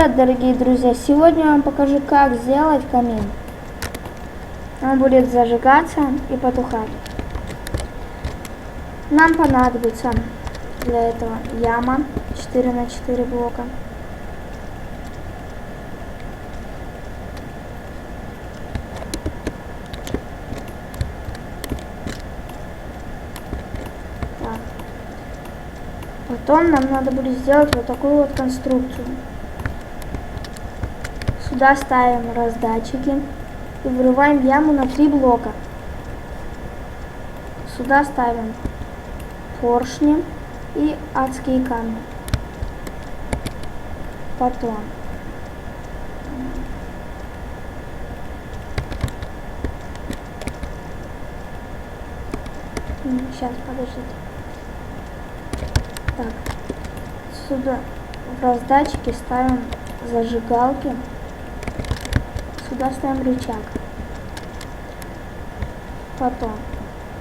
Привет, дорогие друзья! Сегодня я вам покажу, как сделать камин. Он будет зажигаться и потухать. Нам понадобится для этого яма 4 на 4 блока. Так. Потом нам надо будет сделать вот такую вот конструкцию. Сюда ставим раздатчики и вырываем яму на 3 блока. Сюда ставим поршни и адские камни. Потом сейчас, подождите. Так, сюда в раздатчики ставим зажигалки. Сюда ставим рычаг. Потом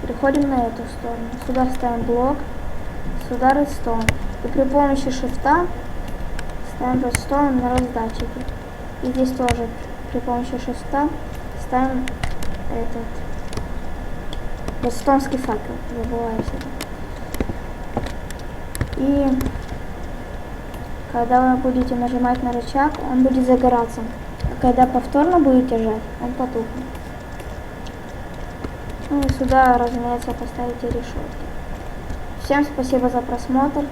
переходим на эту сторону. Сюда ставим блок, сюда редстоун. И при помощи шифта ставим редстоун на раздатчики. И здесь тоже при помощи шифта ставим этот редстоунский факел. Забываю всегда. И когда вы будете нажимать на рычаг, он будет загораться. А когда повторно будете жать, он потухнет. Ну и сюда, разумеется, поставите решетки. Всем спасибо за просмотр.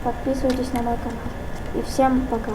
Подписывайтесь на мой канал. И всем пока.